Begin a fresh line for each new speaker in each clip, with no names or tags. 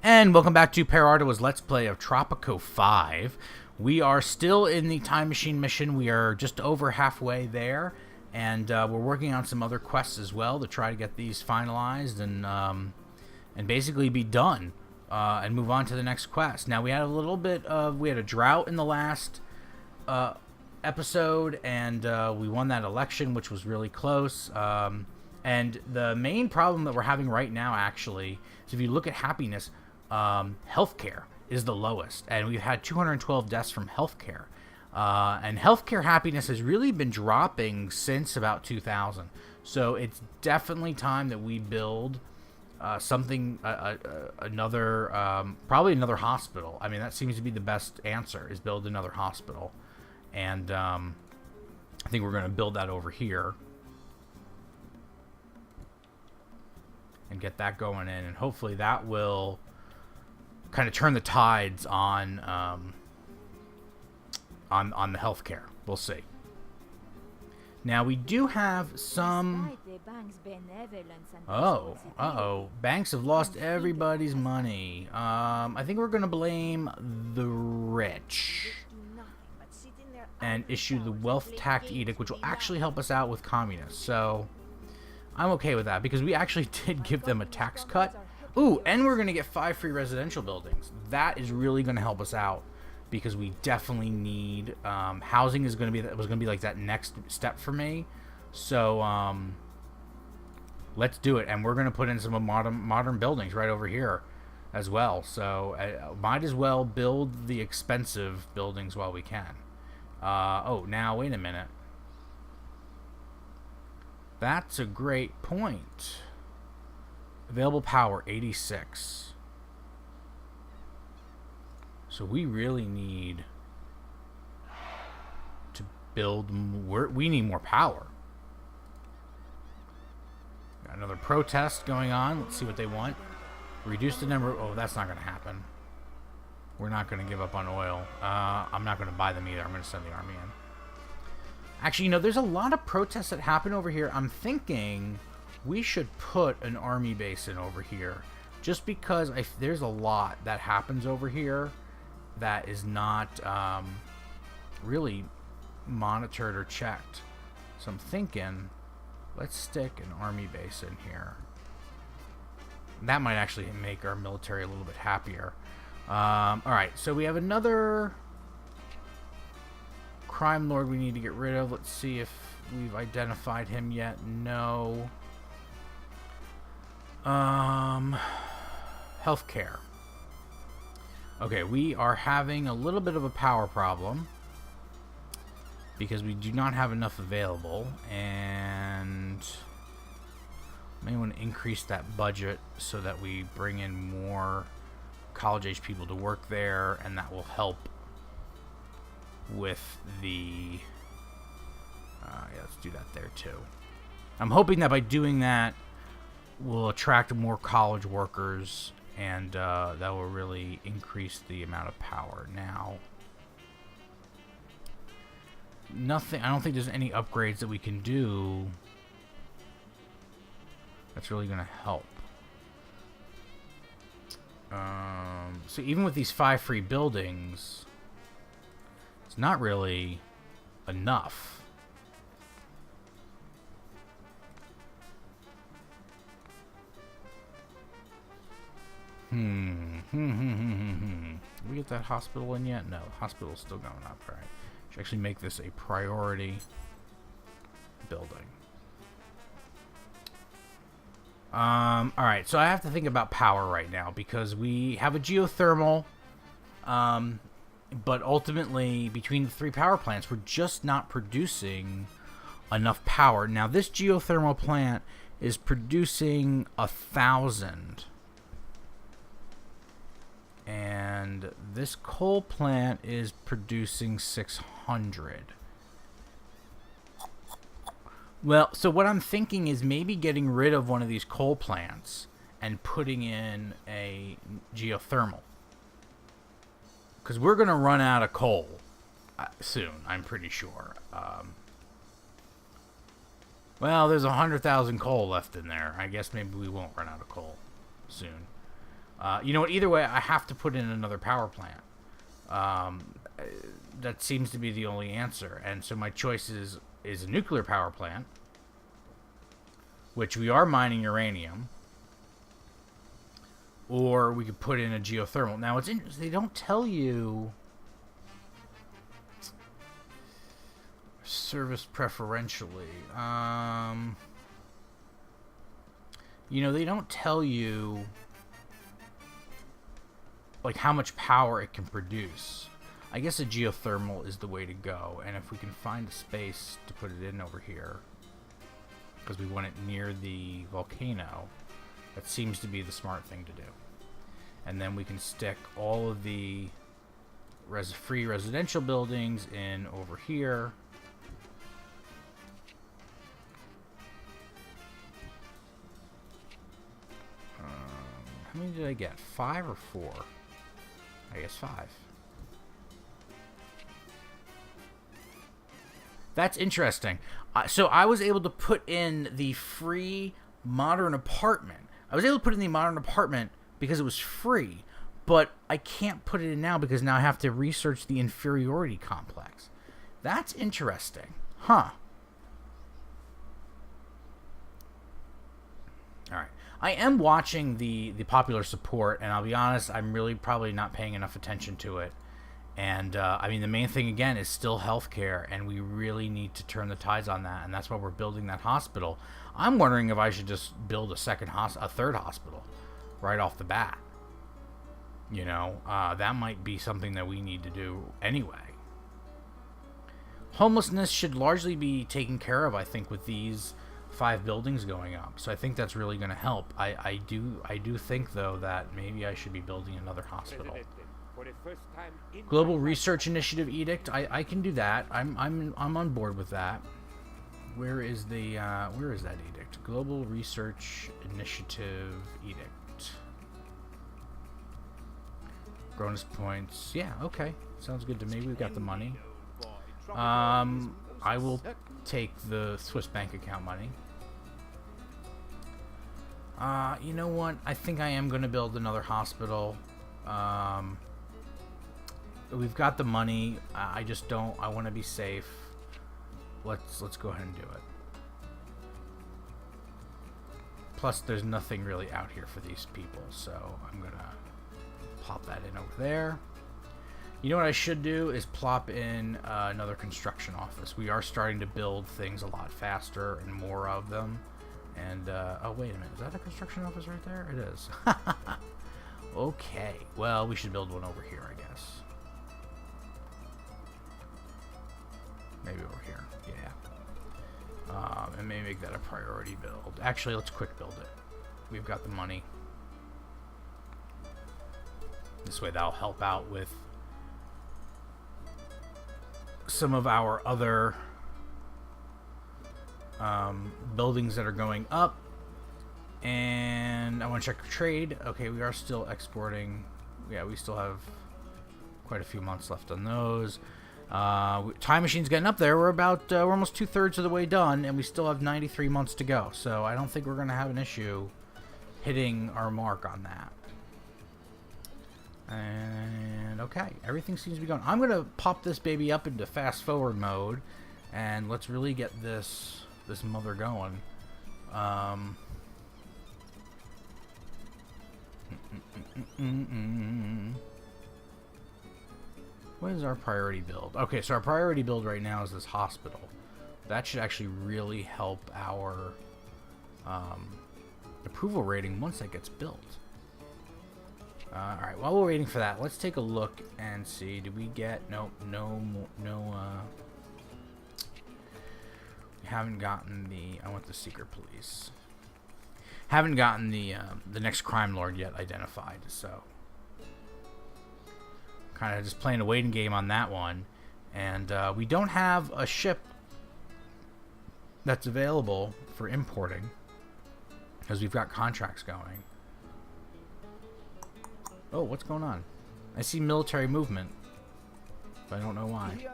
And welcome back to Paraardo's Let's Play of Tropico 5. We are still in the time machine mission. We are just over halfway there, and we're working on some other quests as well to try to get these finalized and basically be done and move on to the next quest. Now we had a drought in the last episode, and we won that election, which was really close. And the main problem that we're having right now, actually, is if you look at happiness. Healthcare is the lowest, and we've had 212 deaths from healthcare. And healthcare happiness has really been dropping since about 2000. So it's definitely time that we build probably another hospital. I mean, that seems to be the best answer, is build another hospital. And I think we're going to build that over here and get that going in, and hopefully that will kind of turn the tides on the healthcare. We'll see. Now we do have some. Banks have lost everybody's money. I think we're gonna blame the rich and issue the wealth tax edict, which will actually help us out with communists. So I'm okay with that because we actually did give them a tax cut. Ooh, and we're going to get 5 free residential buildings. That is really going to help us out because we definitely need housing was going to be like that next step for me. So let's do it, and we're going to put in some modern buildings right over here as well. So might as well build the expensive buildings while we can. Now wait a minute. That's a great point. Available power, 86. So we really need to build more. We need more power. Got another protest going on. Let's see what they want. Reduce the number. Oh, that's not going to happen. We're not going to give up on oil. I'm not going to buy them either. I'm going to send the army in. Actually, there's a lot of protests that happen over here. I'm thinking we should put an army base in over here, just because there's a lot that happens over here that is not really monitored or checked. So I'm thinking, let's stick an army base in here. That might actually make our military a little bit happier. Alright, so we have another crime lord we need to get rid of. Let's see if we've identified him yet. No. Healthcare. Okay, we are having a little bit of a power problem because we do not have enough available, and may want to increase that budget so that we bring in more college-age people to work there, and that will help with the yeah, let's do that there too. I'm hoping that by doing that will attract more college workers, and that will really increase the amount of power. Now, I don't think there's any upgrades that we can do that's really going to help. So even with these 5 free buildings, it's not really enough. Did we get that hospital in yet? No, hospital's still going up. All right. Should actually make this a priority building. All right, so I have to think about power right now because we have a geothermal, but ultimately between the 3 power plants, we're just not producing enough power. Now, this geothermal plant is producing 1,000. And this coal plant is producing 600. Well, so what I'm thinking is maybe getting rid of one of these coal plants and putting in a geothermal. Because we're going to run out of coal soon, I'm pretty sure. Well, there's 100,000 coal left in there. I guess maybe we won't run out of coal soon. You know what? Either way, I have to put in another power plant. That seems to be the only answer. And so my choice is a nuclear power plant, which we are mining uranium, or we could put in a geothermal. Now, it's interesting. They don't tell you service preferentially. You know, they don't tell you like how much power it can produce. I guess a geothermal is the way to go, and if we can find a space to put it in over here, because we want it near the volcano, that seems to be the smart thing to do. And then we can stick all of the free residential buildings in over here. How many did I get? 5 or 4? I guess 5. That's interesting. So I was able to put in the free modern apartment. I was able to put in the modern apartment because it was free, but I can't put it in now because now I have to research the inferiority complex. That's interesting. Huh. All right. I am watching the popular support, and I'll be honest, I'm really probably not paying enough attention to it. And, I mean, the main thing, again, is still healthcare, and we really need to turn the tides on that, and that's why we're building that hospital. I'm wondering if I should just build a third hospital right off the bat. You know, that might be something that we need to do anyway. Homelessness should largely be taken care of, I think, with these 5 buildings going up. So I think that's really going to help. I do think, though, that maybe I should be building another hospital. Global Research Initiative Edict. I can do that. I'm on board with that. Where is that edict? Global Research Initiative Edict. Bonus points. Yeah, okay. Sounds good to me. We've got the money. I will take the Swiss bank account money. You know what? I think I am going to build another hospital. We've got the money. I just don't. I want to be safe. Let's go ahead and do it. Plus, there's nothing really out here for these people, so I'm gonna plop that in over there. You know what I should do is plop in another construction office. We are starting to build things a lot faster and more of them. And oh wait a minute, is that a construction office right there? It is. Okay. Well, we should build one over here, I guess. Maybe over here, yeah. And maybe make that a priority build. Actually, let's quick build it. We've got the money. This way that'll help out with some of our other buildings that are going up. And I want to check trade. Okay, we are still exporting. Yeah, we still have quite a few months left on those. Time machine's getting up there. We're almost 2/3 of the way done, and we still have 93 months to go. So I don't think we're going to have an issue hitting our mark on that. And okay, everything seems to be going. I'm going to pop this baby up into fast forward mode, and let's really get this mother going. What is our priority build? Okay, so our priority build right now is this hospital. That should actually really help our approval rating once that gets built. Alright, while we're waiting for that, let's take a look and see. Did we get... Nope, no... We haven't gotten the... I want the secret police. Haven't gotten the next crime lord yet identified, so... Kind of just playing a waiting game on that one. And we don't have a ship that's available for importing, because we've got contracts going. Oh, what's going on? I see military movement, but I don't know why.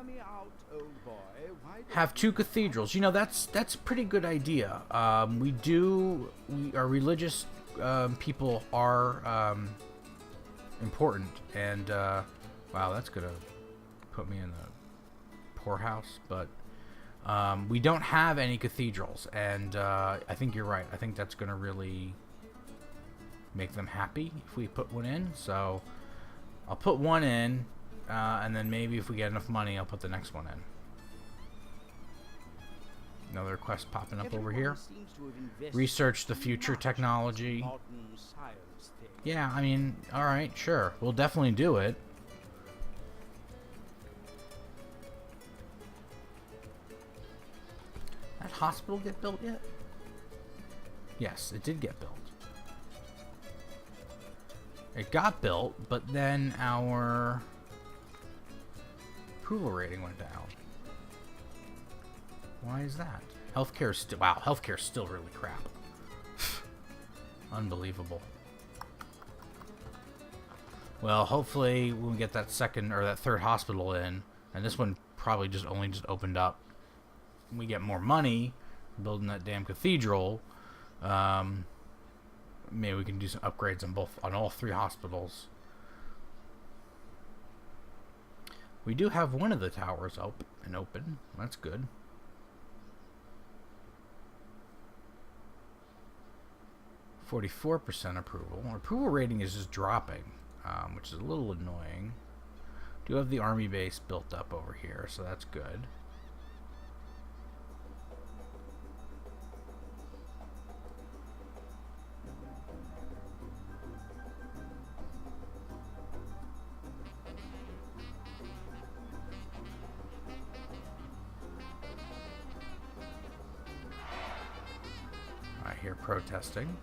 Have 2 cathedrals. You know, that's a pretty good idea. Our religious people are important. And, wow, that's going to put me in the poorhouse. But we don't have any cathedrals. And I think you're right. I think that's going to really make them happy if we put one in. So I'll put one in. And then maybe if we get enough money, I'll put the next one in. Another quest popping up over here. Research the future technology. Yeah, I mean, alright, sure. We'll definitely do it. That hospital get built yet? Yes, it did get built. It got built, but then our approval rating went down. Why is that? Healthcare still, wow, healthcare's still really crap. Unbelievable. Well, hopefully we'll get that second or that third hospital in, and this one probably just opened up. We get more money building that damn cathedral. Maybe we can do some upgrades on all three hospitals. We do have one of the towers open. That's good. %44 approval. Our approval rating is just dropping, which is a little annoying. Do have the army base built up over here, so that's good. I hear protesting.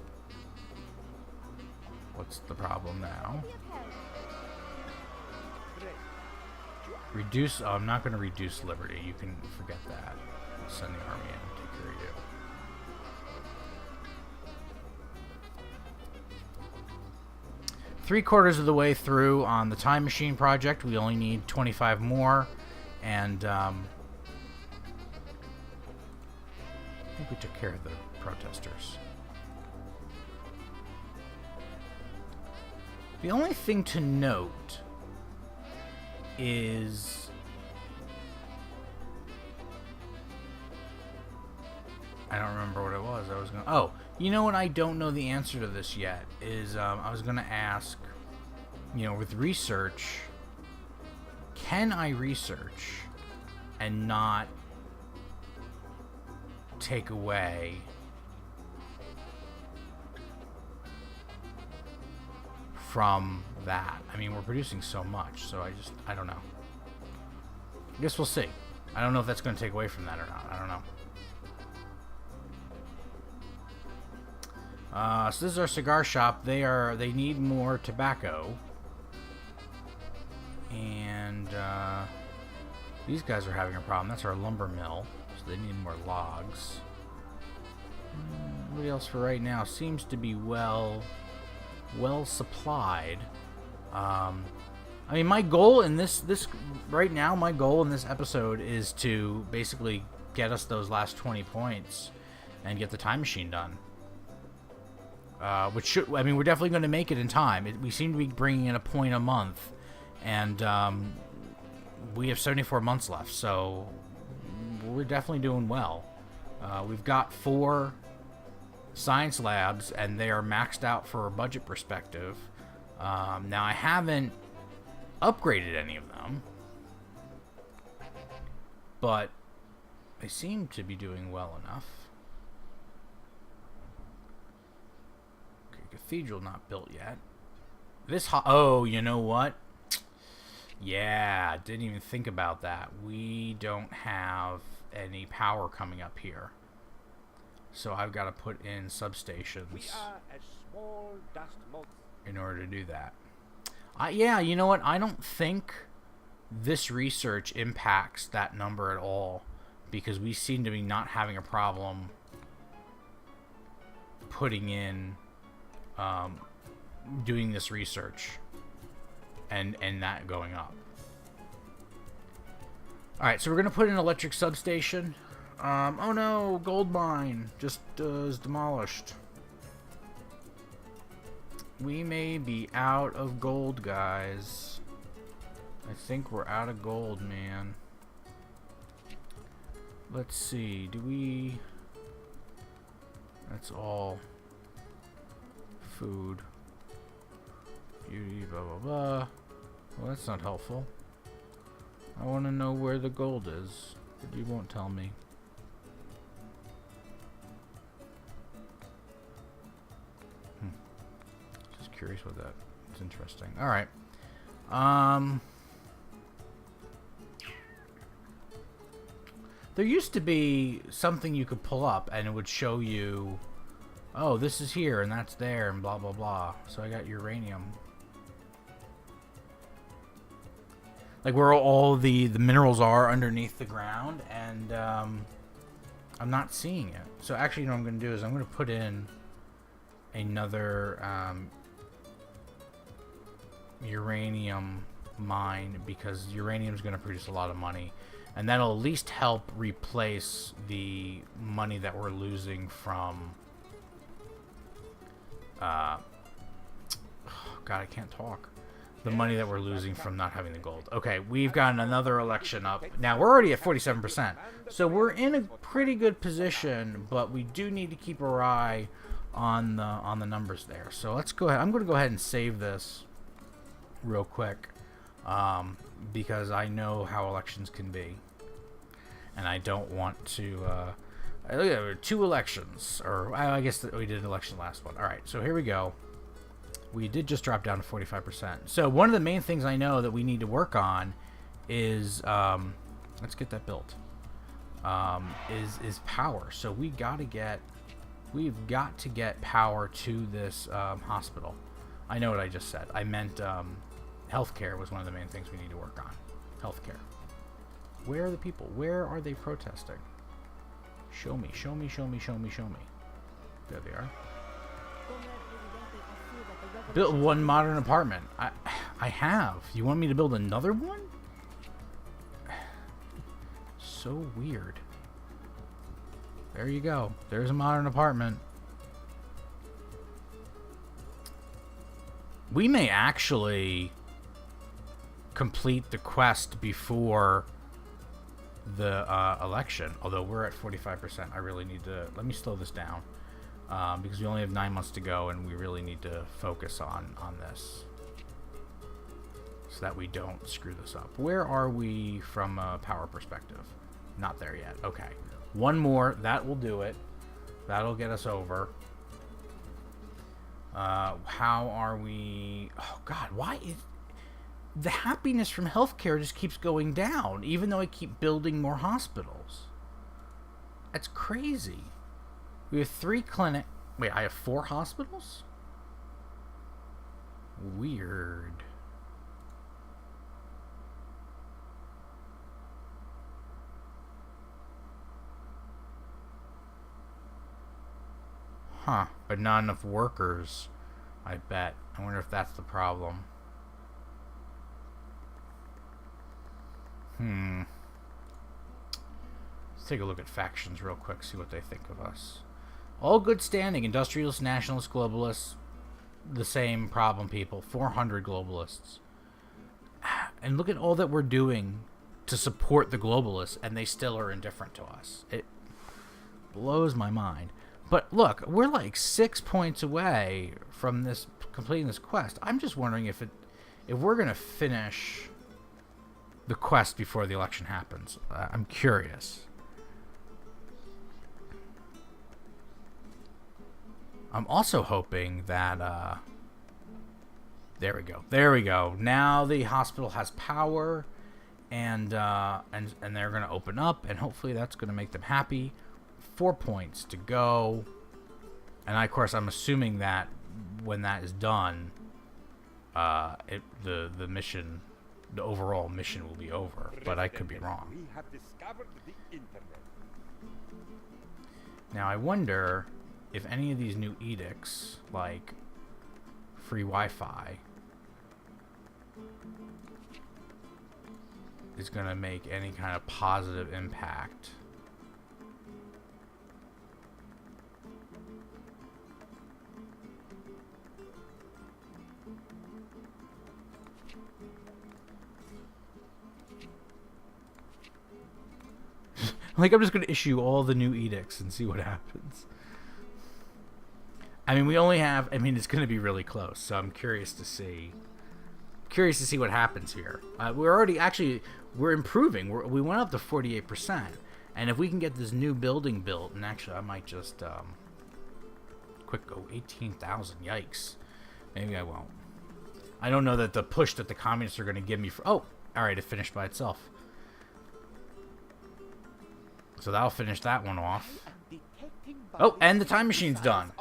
What's the problem now? Reduce. Oh, I'm not going to reduce liberty. You can forget that. I'll send the army in to take care of you. 3/4 of the way through on the time machine project. We only need 25 more, and I think we took care of the protesters. The only thing to note is I don't remember what it was. I was going to... Oh, you know what? I don't know the answer to this yet. Is I was going to ask, you know, with research, can I research and not take away from that? I mean, we're producing so much, so I don't know. I guess we'll see. I don't know if that's going to take away from that or not. I don't know. So this is our cigar shop. They need more tobacco, and these guys are having a problem. That's our lumber mill, so they need more logs. Everybody else for right now seems to be well supplied. I mean, my goal in this right now, my goal in this episode is to basically get us those last 20 points and get the time machine done. Which should, I mean, we're definitely going to make it in time. We seem to be bringing in a point a month, and we have 74 months left, so we're definitely doing well. We've got 4 science labs, and they are maxed out for a budget perspective. Now, I haven't upgraded any of them, but they seem to be doing well enough. Okay, cathedral not built yet. This oh, you know what? Yeah, didn't even think about that. We don't have any power coming up here. So I've got to put in substations in order to do that. Yeah, you know what? I don't think this research impacts that number at all, because we seem to be not having a problem putting in, doing this research and that going up. Alright, so we're going to put in an electric substation. Oh no, gold mine just is demolished. We may be out of gold, guys. I think we're out of gold, man. Let's see. Do we... That's all. Food. Beauty, blah, blah, blah. Well, that's not helpful. I want to know where the gold is, but you won't tell me. Just curious what that... It's interesting. Alright. There used to be something you could pull up and it would show you, oh, this is here and that's there and blah blah blah. So I got uranium. Like where all the minerals are underneath the ground, and I'm not seeing it. So actually, you know what I'm going to do is I'm going to put in another uranium mine, because uranium is going to produce a lot of money. And that'll at least help replace the money that we're losing from... oh, God, I can't talk. The money that we're losing from not having the gold. Okay, we've got another election up. Now, we're already at 47%. So we're in a pretty good position, but we do need to keep our eye on the numbers there. So let's go ahead. I'm going to go ahead and save this real quick, because I know how elections can be. And I don't want to... look at 2 elections. Or I guess we did an election last one. Alright, so here we go. We did just drop down to 45%. So one of the main things I know that we need to work on is... let's get that built. Is power. So we've got to get power to this hospital. I know what I just said. I meant healthcare was one of the main things we need to work on. Healthcare. Where are the people? Where are they protesting? Show me, show me, show me, show me, show me. There they are. Build one modern apartment. I have. You want me to build another one? So weird. There you go. There's a modern apartment. We may actually complete the quest before the election, although we're at 45%. I really need to... Let me slow this down, because we only have 9 months to go, and we really need to focus on this so that we don't screw this up. Where are we from a power perspective? Not there yet. Okay. One more. That will do it. That'll get us over. How are we... Oh, God. Why is... The happiness from healthcare just keeps going down, even though I keep building more hospitals. That's crazy. We have 3 clinic... Wait, I have 4 hospitals? Weird. Huh, but not enough workers, I bet. I wonder if that's the problem. Let's take a look at factions real quick, see what they think of us. All good standing, industrialists, nationalists, globalists, the same problem people, 400 globalists. And look at all that we're doing to support the globalists, and they still are indifferent to us. It blows my mind. But look, we're like 6 points away from this completing this quest. I'm just wondering if we're gonna finish the quest before the election happens. I'm curious. I'm also hoping that there we go. There we go. Now the hospital has power, and they're gonna open up, and hopefully that's gonna make them happy. 4 points to go, and of course I'm assuming that when that is done, the mission, the overall mission will be over, but I could be wrong. Now I wonder if any of these new edicts, like free Wi-Fi, is gonna make any kind of positive impact. Like, I'm just going to issue all the new edicts and see what happens. I mean, we only have... I mean, it's going to be really close, so I'm curious to see... what happens here. We're already... Actually, we're improving. We went up to 48%. And if we can get this new building built... And actually, I might just... quick go. 18,000. Yikes. Maybe I won't. I don't know that the push that the communists are going to give me... Oh! Alright, it finished by itself. So that'll finish that one off. Oh, and the time machine's done.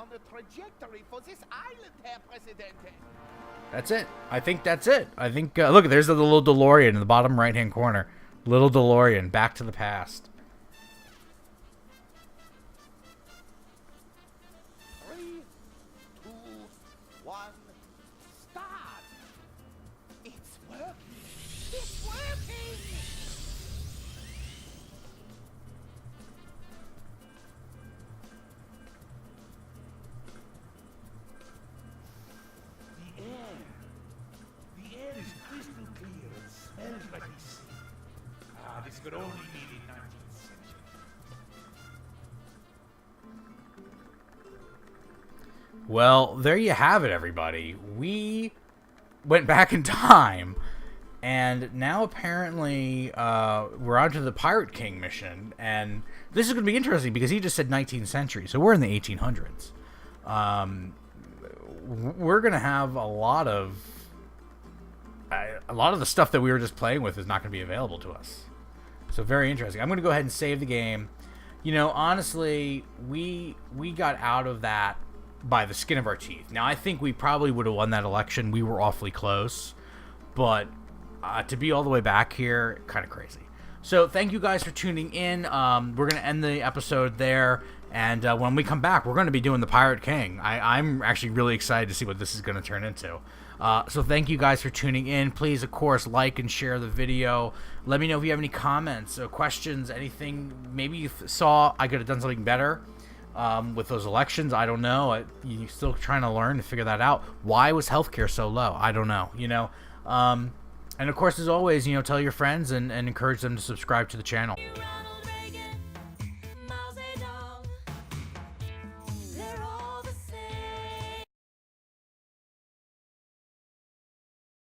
That's it. I think that's it. I think, look, there's the little DeLorean in the bottom right-hand corner. Little DeLorean, back to the past.
3, 2, 1, start! It's working! It's working!
The air is crystal clear and smells like the sea. Ah, this could only be the 19th century.
Well, there you have it, everybody. We went back in time, and now apparently we're on to the Pirate King mission, and this is going to be interesting because he just said 19th century, so we're in the 1800s. We're going to have a lot of the stuff that we were just playing with is not going to be available to us. So very interesting. I'm going to go ahead and save the game. You know, honestly, we got out of that by the skin of our teeth. Now, I think we probably would have won that election. We were awfully close. But to be all the way back here, kind of crazy. So thank you guys for tuning in. We're going to end the episode there. And when we come back, we're going to be doing the Pirate King. I'm actually really excited to see what this is going to turn into. So thank you guys for tuning in. Please, of course, like and share the video. Let me know if you have any comments or questions, anything. Maybe you saw I could have done something better with those elections. I don't know. You're still trying to learn to figure that out. Why was healthcare so low? I don't know. You know. And of course, as always, you know, tell your friends and encourage them to subscribe to the channel.